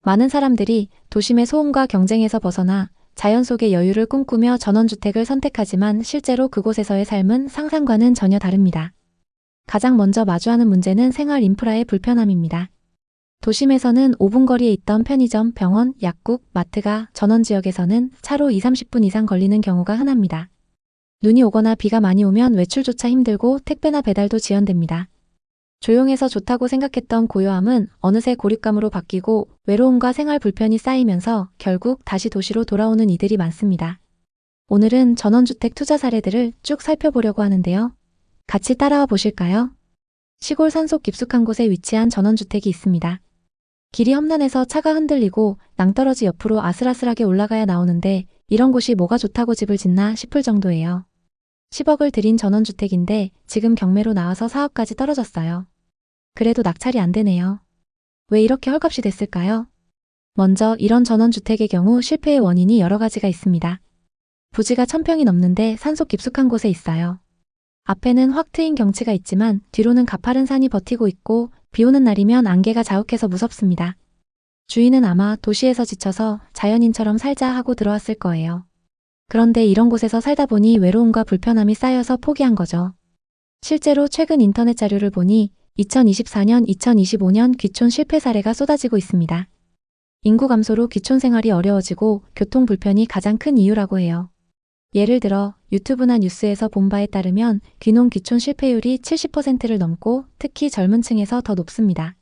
많은 사람들이 도심의 소음과 경쟁에서 벗어나 자연 속의 여유를 꿈꾸며 전원주택을 선택하지만 실제로 그곳에서의 삶은 상상과는 전혀 다릅니다. 가장 먼저 마주하는 문제는 생활 인프라의 불편함입니다. 도심에서는 5분 거리에 있던 편의점, 병원, 약국, 마트가 전원지역에서는 차로 20-30분 이상 걸리는 경우가 흔합니다. 눈이 오거나 비가 많이 오면 외출조차 힘들고 택배나 배달도 지연됩니다. 조용해서 좋다고 생각했던 고요함은 어느새 고립감으로 바뀌고 외로움과 생활 불편이 쌓이면서 결국 다시 도시로 돌아오는 이들이 많습니다. 오늘은 전원주택 투자 사례들을 쭉 살펴보려고 하는데요. 같이 따라와 보실까요? 시골 산속 깊숙한 곳에 위치한 전원주택이 있습니다. 길이 험난해서 차가 흔들리고 낭떠러지 옆으로 아슬아슬하게 올라가야 나오는데 이런 곳이 뭐가 좋다고 집을 짓나 싶을 정도예요. 10억을 들인 전원주택인데 지금 경매로 나와서 사업까지 떨어졌어요. 그래도 낙찰이 안 되네요. 왜 이렇게 헐값이 됐을까요? 먼저 이런 전원주택의 경우 실패의 원인이 여러 가지가 있습니다. 부지가 1000평이 넘는데 산속 깊숙한 곳에 있어요. 앞에는 확 트인 경치가 있지만 뒤로는 가파른 산이 버티고 있고 비 오는 날이면 안개가 자욱해서 무섭습니다. 주인은 아마 도시에서 지쳐서 자연인처럼 살자 하고 들어왔을 거예요. 그런데 이런 곳에서 살다 보니 외로움과 불편함이 쌓여서 포기한 거죠. 실제로 최근 인터넷 자료를 보니 2024년, 2025년 귀촌 실패 사례가 쏟아지고 있습니다. 인구 감소로 귀촌 생활이 어려워지고 교통 불편이 가장 큰 이유라고 해요. 예를 들어 유튜브나 뉴스에서 본 바에 따르면 귀농 귀촌 실패율이 70%를 넘고 특히 젊은 층에서 더 높습니다.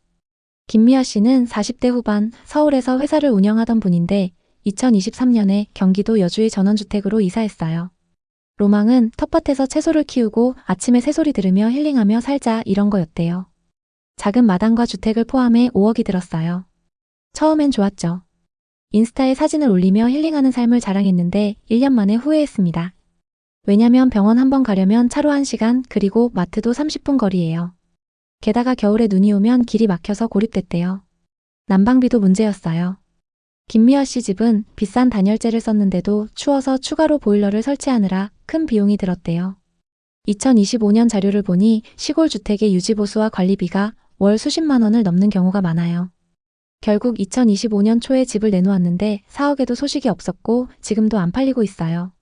김미아 씨는 40대 후반 서울에서 회사를 운영하던 분인데 2023년에 경기도 여주의 전원주택으로 이사했어요. 로망은 텃밭에서 채소를 키우고 아침에 새소리 들으며 힐링하며 살자 이런 거였대요. 작은 마당과 주택을 포함해 5억이 들었어요. 처음엔 좋았죠. 인스타에 사진을 올리며 힐링하는 삶을 자랑했는데 1년 만에 후회했습니다. 왜냐면 병원 한번 가려면 차로 1시간 그리고 마트도 30분 거리예요. 게다가 겨울에 눈이 오면 길이 막혀서 고립됐대요. 난방비도 문제였어요. 김미아 씨 집은 비싼 단열재를 썼는데도 추워서 추가로 보일러를 설치하느라 큰 비용이 들었대요. 2025년 자료를 보니 시골 주택의 유지보수와 관리비가 월 수십만 원을 넘는 경우가 많아요. 결국 2025년 초에 집을 내놓았는데 4억에도 소식이 없었고 지금도 안 팔리고 있어요.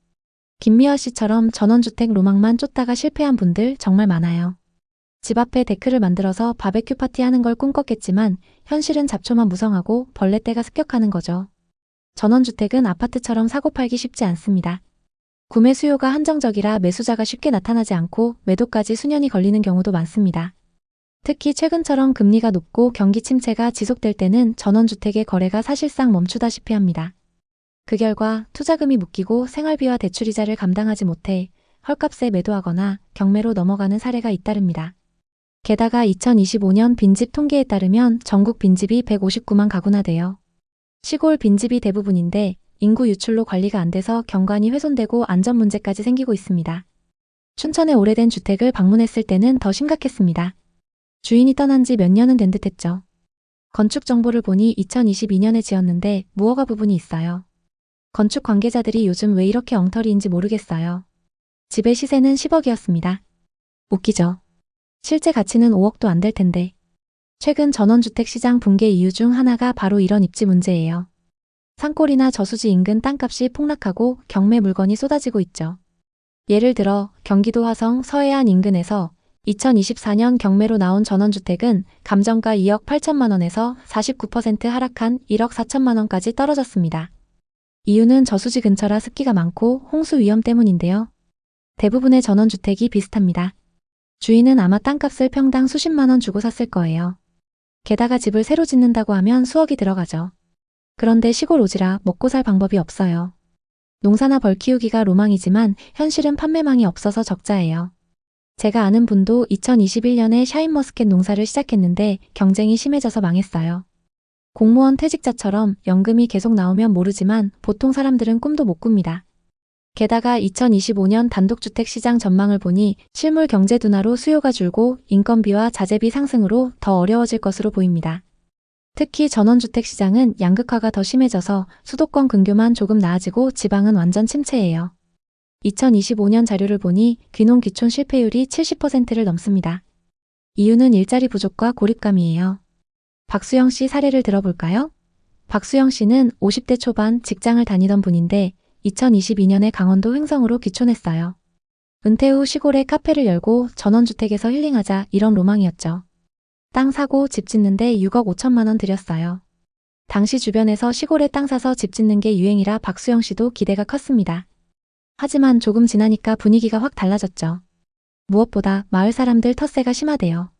김미아 씨처럼 전원주택 로망만 쫓다가 실패한 분들 정말 많아요. 집 앞에 데크를 만들어서 바베큐 파티하는 걸 꿈꿨겠지만 현실은 잡초만 무성하고 벌레떼가 습격하는 거죠. 전원주택은 아파트처럼 사고 팔기 쉽지 않습니다. 구매 수요가 한정적이라 매수자가 쉽게 나타나지 않고 매도까지 수년이 걸리는 경우도 많습니다. 특히 최근처럼 금리가 높고 경기 침체가 지속될 때는 전원주택의 거래가 사실상 멈추다시피 합니다. 그 결과 투자금이 묶이고 생활비와 대출이자를 감당하지 못해 헐값에 매도하거나 경매로 넘어가는 사례가 잇따릅니다. 게다가 2025년 빈집 통계에 따르면 전국 빈집이 159만 가구나 돼요. 시골 빈집이 대부분인데 인구 유출로 관리가 안 돼서 경관이 훼손되고 안전 문제까지 생기고 있습니다. 춘천의 오래된 주택을 방문했을 때는 더 심각했습니다. 주인이 떠난 지 몇 년은 된 듯했죠. 건축 정보를 보니 2022년에 지었는데 무허가 부분이 있어요. 건축 관계자들이 요즘 왜 이렇게 엉터리인지 모르겠어요. 집의 시세는 10억이었습니다. 웃기죠? 실제 가치는 5억도 안 될 텐데. 최근 전원주택 시장 붕괴 이유 중 하나가 바로 이런 입지 문제예요. 산골이나 저수지 인근 땅값이 폭락하고 경매 물건이 쏟아지고 있죠. 예를 들어 경기도 화성 서해안 인근에서 2024년 경매로 나온 전원주택은 감정가 2억 8천만 원에서 49% 하락한 1억 4천만 원까지 떨어졌습니다. 이유는 저수지 근처라 습기가 많고 홍수 위험 때문인데요. 대부분의 전원주택이 비슷합니다. 주인은 아마 땅값을 평당 수십만 원 주고 샀을 거예요. 게다가 집을 새로 짓는다고 하면 수억이 들어가죠. 그런데 시골 오지라 먹고 살 방법이 없어요. 농사나 벌 키우기가 로망이지만 현실은 판매망이 없어서 적자예요. 제가 아는 분도 2021년에 샤인머스켓 농사를 시작했는데 경쟁이 심해져서 망했어요. 공무원 퇴직자처럼 연금이 계속 나오면 모르지만 보통 사람들은 꿈도 못 꿉니다. 게다가 2025년 단독주택 시장 전망을 보니 실물 경제 둔화로 수요가 줄고 인건비와 자재비 상승으로 더 어려워질 것으로 보입니다. 특히 전원주택 시장은 양극화가 더 심해져서 수도권 근교만 조금 나아지고 지방은 완전 침체예요. 2025년 자료를 보니 귀농 귀촌 실패율이 70%를 넘습니다. 이유는 일자리 부족과 고립감이에요. 박수영 씨 사례를 들어볼까요? 박수영 씨는 50대 초반 직장을 다니던 분인데 2022년에 강원도 횡성으로 귀촌했어요. 은퇴 후 시골에 카페를 열고 전원주택에서 힐링하자 이런 로망이었죠. 땅 사고 집 짓는데 6억 5천만 원 들였어요. 당시 주변에서 시골에 땅 사서 집 짓는 게 유행이라 박수영 씨도 기대가 컸습니다. 하지만 조금 지나니까 분위기가 확 달라졌죠. 무엇보다 마을 사람들 텃세가 심하대요.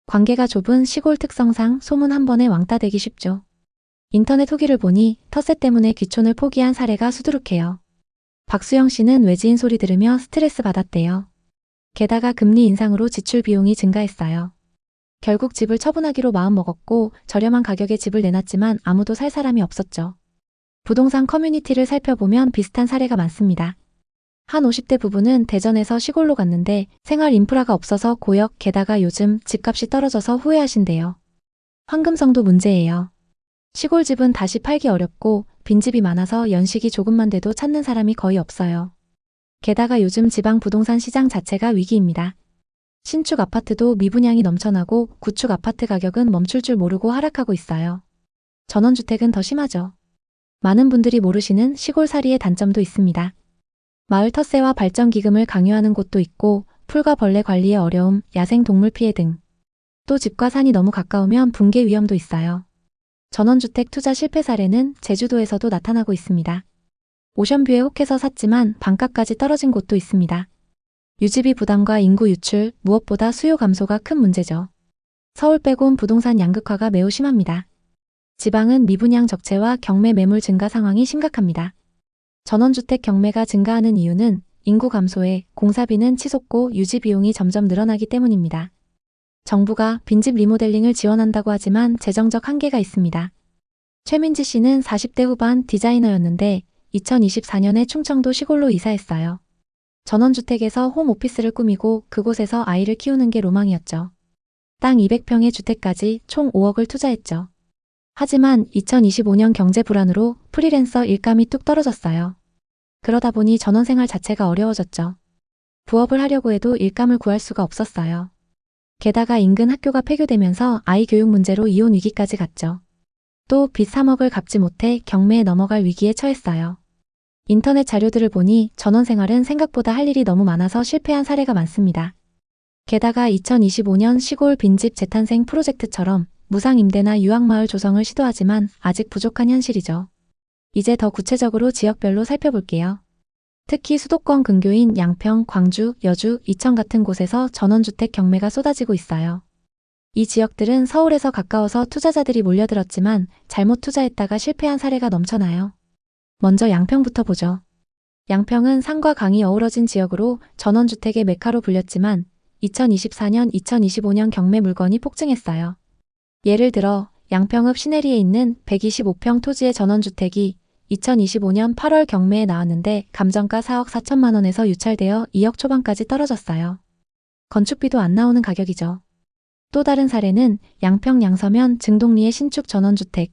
관계가 좁은 시골 특성상 소문 한 번에 왕따 되기 쉽죠. 인터넷 후기를 보니 텃세 때문에 귀촌을 포기한 사례가 수두룩해요. 박수영 씨는 외지인 소리 들으며 스트레스 받았대요. 게다가 금리 인상으로 지출 비용이 증가했어요. 결국 집을 처분하기로 마음먹었고 저렴한 가격에 집을 내놨지만 아무도 살 사람이 없었죠. 부동산 커뮤니티를 살펴보면 비슷한 사례가 많습니다. 한 50대 부부는 대전에서 시골로 갔는데 생활 인프라가 없어서 고역, 게다가 요즘 집값이 떨어져서 후회하신대요. 황금성도 문제예요. 시골집은 다시 팔기 어렵고 빈집이 많아서 연식이 조금만 돼도 찾는 사람이 거의 없어요. 게다가 요즘 지방 부동산 시장 자체가 위기입니다. 신축 아파트도 미분양이 넘쳐나고 구축 아파트 가격은 멈출 줄 모르고 하락하고 있어요. 전원주택은 더 심하죠. 많은 분들이 모르시는 시골살이의 단점도 있습니다. 마을 텃세와 발전기금을 강요하는 곳도 있고 풀과 벌레 관리의 어려움, 야생동물 피해 등. 또 집과 산이 너무 가까우면 붕괴 위험도 있어요. 전원주택 투자 실패 사례는 제주도에서도 나타나고 있습니다. 오션뷰에 혹해서 샀지만 반값까지 떨어진 곳도 있습니다. 유지비 부담과 인구 유출, 무엇보다 수요 감소가 큰 문제죠. 서울 빼곤 부동산 양극화가 매우 심합니다. 지방은 미분양 적체와 경매 매물 증가 상황이 심각합니다. 전원주택 경매가 증가하는 이유는 인구 감소에 공사비는 치솟고 유지 비용이 점점 늘어나기 때문입니다. 정부가 빈집 리모델링을 지원한다고 하지만 재정적 한계가 있습니다. 최민지 씨는 40대 후반 디자이너였는데 2024년에 충청도 시골로 이사했어요. 전원주택에서 홈오피스를 꾸미고 그곳에서 아이를 키우는 게 로망이었죠. 땅 200평의 주택까지 총 5억을 투자했죠. 하지만 2025년 경제 불안으로 프리랜서 일감이 뚝 떨어졌어요. 그러다 보니 전원생활 자체가 어려워졌죠. 부업을 하려고 해도 일감을 구할 수가 없었어요. 게다가 인근 학교가 폐교되면서 아이 교육 문제로 이혼 위기까지 갔죠. 또 빚 3억을 갚지 못해 경매에 넘어갈 위기에 처했어요. 인터넷 자료들을 보니 전원생활은 생각보다 할 일이 너무 많아서 실패한 사례가 많습니다. 게다가 2025년 시골 빈집 재탄생 프로젝트처럼 무상임대나 유학마을 조성을 시도하지만 아직 부족한 현실이죠. 이제 더 구체적으로 지역별로 살펴볼게요. 특히 수도권 근교인 양평, 광주, 여주, 이천 같은 곳에서 전원주택 경매가 쏟아지고 있어요. 이 지역들은 서울에서 가까워서 투자자들이 몰려들었지만 잘못 투자했다가 실패한 사례가 넘쳐나요. 먼저 양평부터 보죠. 양평은 산과 강이 어우러진 지역으로 전원주택의 메카로 불렸지만 2024년, 2025년 경매 물건이 폭증했어요. 예를 들어 양평읍 시내리에 있는 125평 토지의 전원주택이 2025년 8월 경매에 나왔는데 감정가 4억 4천만 원에서 유찰되어 2억 초반까지 떨어졌어요. 건축비도 안 나오는 가격이죠. 또 다른 사례는 양평 양서면 증동리의 신축 전원주택.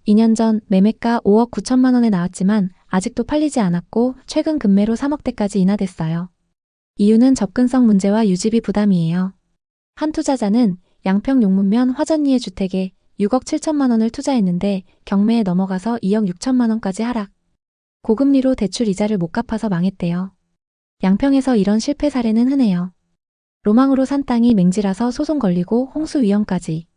2년 전 매매가 5억 9천만 원에 나왔지만 아직도 팔리지 않았고 최근 금매로 3억대까지 인하됐어요. 이유는 접근성 문제와 유지비 부담이에요. 한 투자자는 양평 용문면 화전리의 주택에 6억 7천만 원을 투자했는데 경매에 넘어가서 2억 6천만 원까지 하락. 고금리로 대출 이자를 못 갚아서 망했대요. 양평에서 이런 실패 사례는 흔해요. 로망으로 산 땅이 맹지라서 소송 걸리고 홍수 위험까지.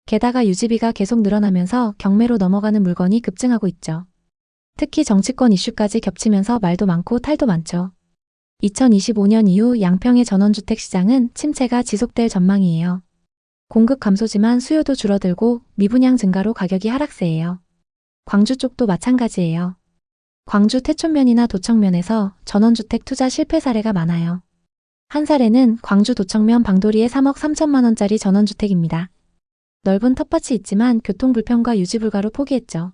게다가 유지비가 계속 늘어나면서 경매로 넘어가는 물건이 급증하고 있죠. 특히 정치권 이슈까지 겹치면서 말도 많고 탈도 많죠. 2025년 이후 양평의 전원주택 시장은 침체가 지속될 전망이에요. 공급 감소지만 수요도 줄어들고 미분양 증가로 가격이 하락세예요. 광주 쪽도 마찬가지예요. 광주 태촌면이나 도청면에서 전원주택 투자 실패 사례가 많아요. 한 사례는 광주 도청면 방도리의 3억 3천만 원짜리 전원주택입니다. 넓은 텃밭이 있지만 교통불편과 유지불가로 포기했죠.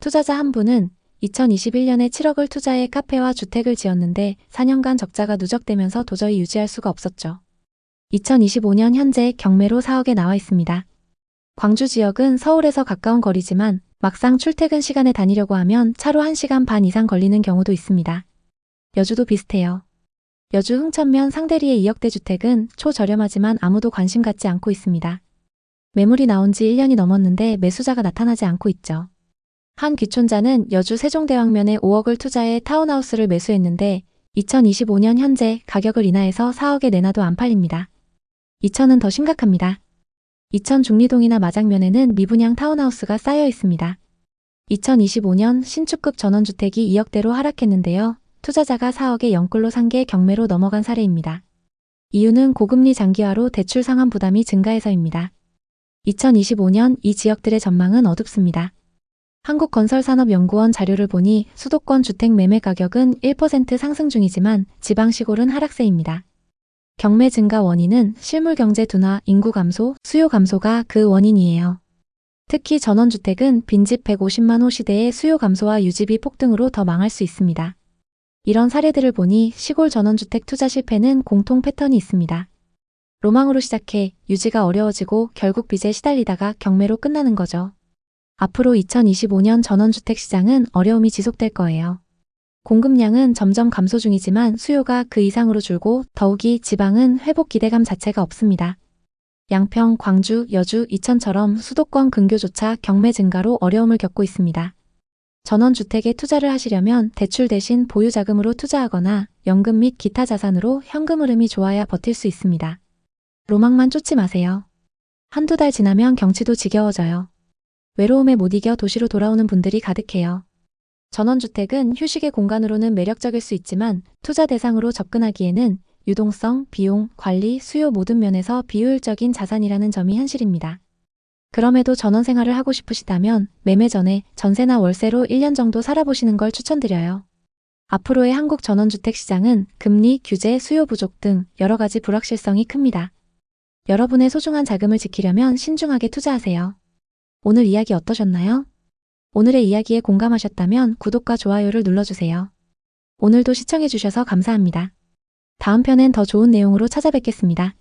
투자자 한 분은 2021년에 7억을 투자해 카페와 주택을 지었는데 4년간 적자가 누적되면서 도저히 유지할 수가 없었죠. 2025년 현재 경매로 4억에 나와 있습니다. 광주 지역은 서울에서 가까운 거리지만 막상 출퇴근 시간에 다니려고 하면 차로 1시간 반 이상 걸리는 경우도 있습니다. 여주도 비슷해요. 여주 흥천면 상대리의 2억대 주택은 초저렴하지만 아무도 관심 갖지 않고 있습니다. 매물이 나온 지 1년이 넘었는데 매수자가 나타나지 않고 있죠. 한 귀촌자는 여주 세종대왕면에 5억을 투자해 타운하우스를 매수했는데 2025년 현재 가격을 인하해서 4억에 내놔도 안 팔립니다. 이천은 더 심각합니다. 이천 중리동이나 마장면에는 미분양 타운하우스가 쌓여 있습니다. 2025년 신축급 전원주택이 2억대로 하락했는데요. 투자자가 4억에 영끌로 산 게 경매로 넘어간 사례입니다. 이유는 고금리 장기화로 대출 상환 부담이 증가해서입니다. 2025년 이 지역들의 전망은 어둡습니다. 한국건설산업연구원 자료를 보니 수도권 주택 매매 가격은 1% 상승 중이지만 지방 시골은 하락세입니다. 경매 증가 원인은 실물 경제 둔화, 인구 감소, 수요 감소가 그 원인이에요. 특히 전원주택은 빈집 150만 호 시대의 수요 감소와 유지비 폭등으로 더 망할 수 있습니다. 이런 사례들을 보니 시골 전원주택 투자 실패는 공통 패턴이 있습니다. 로망으로 시작해 유지가 어려워지고 결국 빚에 시달리다가 경매로 끝나는 거죠. 앞으로 2025년 전원주택 시장은 어려움이 지속될 거예요. 공급량은 점점 감소 중이지만 수요가 그 이상으로 줄고 더욱이 지방은 회복 기대감 자체가 없습니다. 양평, 광주, 여주, 이천처럼 수도권 근교조차 경매 증가로 어려움을 겪고 있습니다. 전원주택에 투자를 하시려면 대출 대신 보유자금으로 투자하거나 연금 및 기타 자산으로 현금 흐름이 좋아야 버틸 수 있습니다. 로망만 쫓지 마세요. 한두 달 지나면 경치도 지겨워져요. 외로움에 못 이겨 도시로 돌아오는 분들이 가득해요. 전원주택은 휴식의 공간으로는 매력적일 수 있지만 투자 대상으로 접근하기에는 유동성, 비용, 관리, 수요 모든 면에서 비효율적인 자산이라는 점이 현실입니다. 그럼에도 전원 생활을 하고 싶으시다면 매매 전에 전세나 월세로 1년 정도 살아보시는 걸 추천드려요. 앞으로의 한국 전원주택 시장은 금리, 규제, 수요 부족 등 여러 가지 불확실성이 큽니다. 여러분의 소중한 자금을 지키려면 신중하게 투자하세요. 오늘 이야기 어떠셨나요? 오늘의 이야기에 공감하셨다면 구독과 좋아요를 눌러주세요. 오늘도 시청해주셔서 감사합니다. 다음 편엔 더 좋은 내용으로 찾아뵙겠습니다.